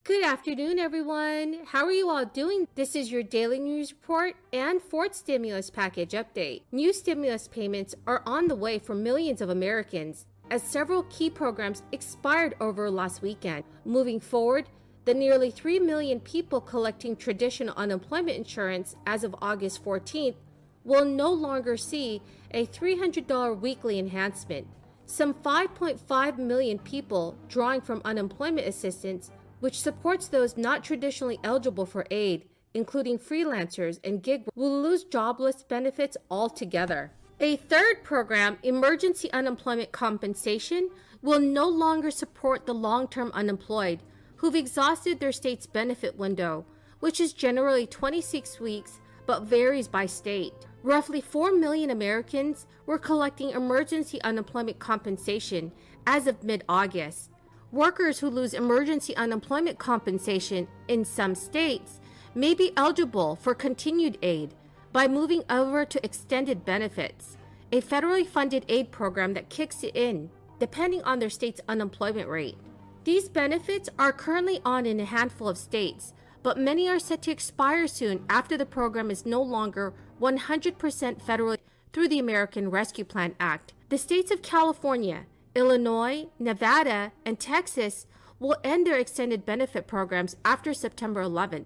Good afternoon, everyone. How are you all doing? This is your daily news report and fourth stimulus package update. New stimulus payments are on the way for millions of Americans as several key programs expired over last weekend. Moving forward, the nearly 3 million people collecting traditional unemployment insurance as of August 14th will no longer see a $300 weekly enhancement. Some 5.5 million people drawing from unemployment assistance, which supports those not traditionally eligible for aid, including freelancers and gig workers, will lose jobless benefits altogether. A third program, Emergency Unemployment Compensation, will no longer support the long-term unemployed who've exhausted their state's benefit window, which is generally 26 weeks but varies by state. Roughly 4 million Americans were collecting emergency unemployment compensation as of mid-August. Workers who lose emergency unemployment compensation in some states may be eligible for continued aid by moving over to extended benefits, a federally funded aid program that kicks it in depending on their state's unemployment rate. These benefits are currently on in a handful of states, but many are set to expire soon after the program is no longer 100% federally through the American Rescue Plan Act. The states of California, Illinois, Nevada, and Texas will end their extended benefit programs after September 11th,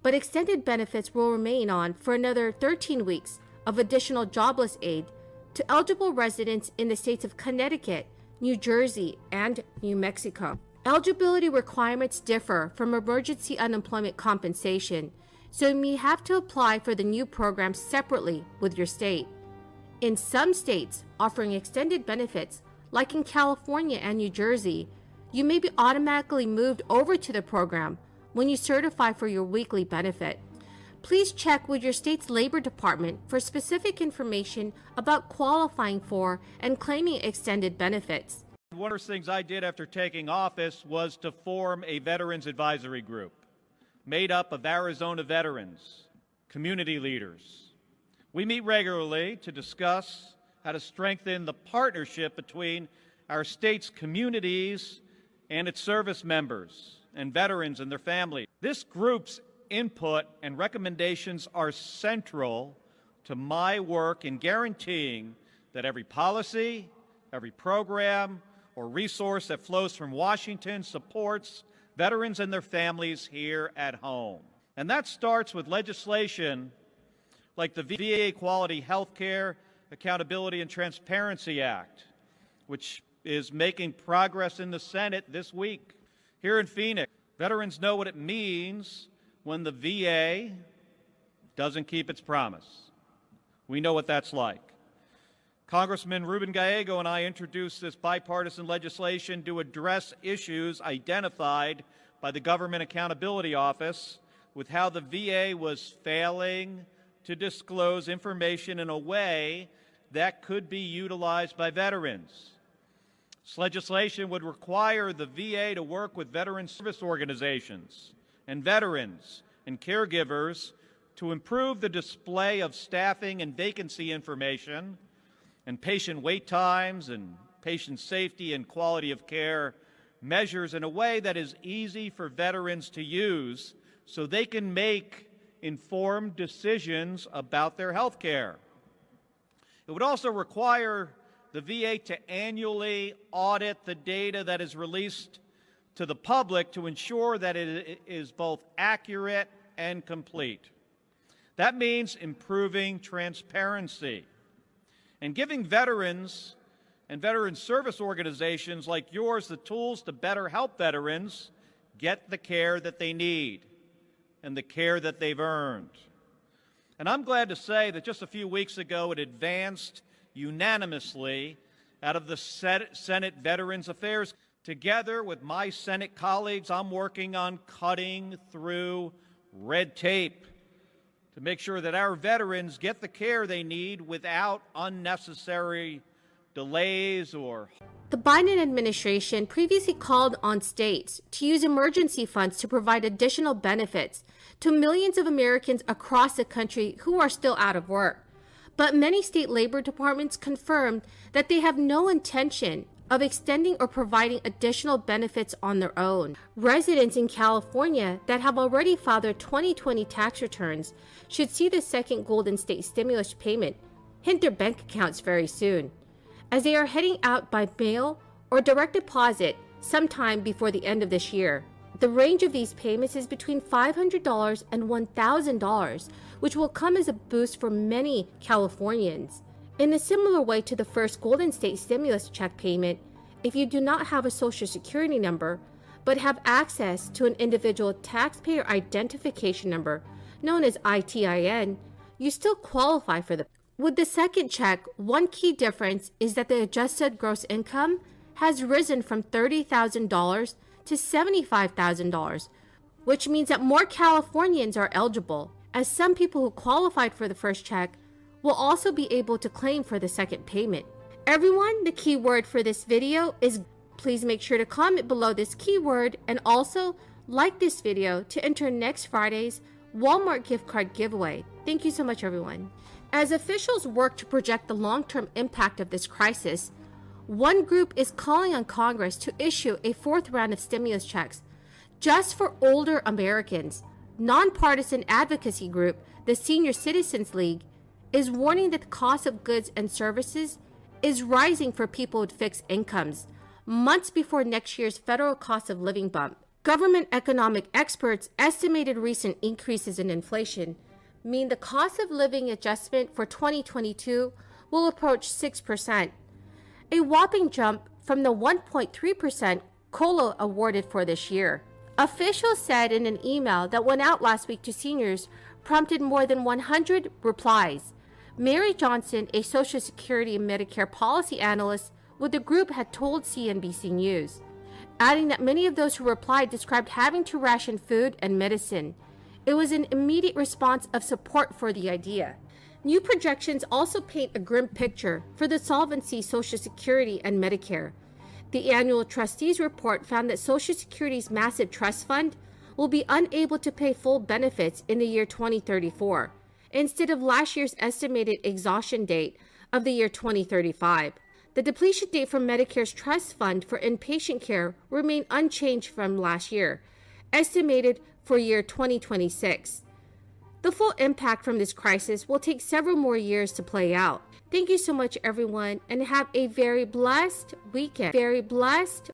but extended benefits will remain on for another 13 weeks of additional jobless aid to eligible residents in the states of Connecticut, New Jersey, and New Mexico. Eligibility requirements differ from emergency unemployment compensation, so you may have to apply for the new program separately with your state. In some states offering extended benefits, like in California and New Jersey, you may be automatically moved over to the program when you certify for your weekly benefit. Please check with your state's labor department for specific information about qualifying for and claiming extended benefits. One of the things I did after taking office was to form a Veterans Advisory Group made up of Arizona veterans, community leaders. We meet regularly to discuss how to strengthen the partnership between our state's communities and its service members and veterans and their families. This group's input and recommendations are central to my work in guaranteeing that every policy, every program, or resource that flows from Washington supports veterans and their families here at home. And that starts with legislation like the VA Quality Healthcare Accountability and Transparency Act, which is making progress in the Senate this week. Here in Phoenix, veterans know what it means when the VA doesn't keep its promise. We know what that's like. Congressman Ruben Gallego and I introduced this bipartisan legislation to address issues identified by the Government Accountability Office with how the VA was failing to disclose information in a way that could be utilized by veterans. This legislation would require the VA to work with veteran service organizations and veterans and caregivers to improve the display of staffing and vacancy information and patient wait times and patient safety and quality of care measures in a way that is easy for veterans to use so they can make informed decisions about their health care. It would also require the VA to annually audit the data that is released to the public to ensure that it is both accurate and complete. That means improving transparency and giving veterans and veteran service organizations like yours the tools to better help veterans get the care that they need and the care that they've earned. And I'm glad to say that just a few weeks ago it advanced unanimously out of the Senate Veterans Affairs. Together with my Senate colleagues, I'm working on cutting through red tape to make sure that our veterans get the care they need without unnecessary delays or... The Biden administration previously called on states to use emergency funds to provide additional benefits to millions of Americans across the country who are still out of work. But many state labor departments confirmed that they have no intention of extending or providing additional benefits on their own. Residents in California that have already filed their 2020 tax returns should see the second Golden State stimulus payment hit their bank accounts very soon, as they are heading out by mail or direct deposit sometime before the end of this year. The range of these payments is between $500 and $1,000, which will come as a boost for many Californians. In a similar way to the first Golden State stimulus check payment, if you do not have a Social Security number, but have access to an individual taxpayer identification number, known as ITIN, you still qualify for the. With the second check, one key difference is that the adjusted gross income has risen from $30,000 to $75,000, which means that more Californians are eligible, as some people who qualified for the first check will also be able to claim for the second payment. Everyone, the keyword for this video is. Please make sure to comment below this keyword and also like this video to enter next Friday's Walmart gift card giveaway. Thank you so much, everyone. As officials work to project the long-term impact of this crisis, one group is calling on Congress to issue a fourth round of stimulus checks just for older Americans. Nonpartisan advocacy group, the Senior Citizens League, is warning that the cost of goods and services is rising for people with fixed incomes, months before next year's federal cost of living bump. Government economic experts estimated recent increases in inflation mean the cost of living adjustment for 2022 will approach 6%, a whopping jump from the 1.3% COLA awarded for this year. Officials said in an email that went out last week to seniors prompted more than 100 replies. Mary Johnson, a Social Security and Medicare policy analyst with the group, had told CNBC News, adding that many of those who replied described having to ration food and medicine. It was an immediate response of support for the idea. New projections also paint a grim picture for the solvency Social Security and Medicare. The annual trustees report found that Social Security's massive trust fund will be unable to pay full benefits in the year 2034, instead of last year's estimated exhaustion date of the year 2035. The depletion date for Medicare's trust fund for inpatient care remained unchanged from last year, estimated for year 2026. The full impact from this crisis will take several more years to play out. Thank you so much, everyone, and have a very blessed weekend. Very blessed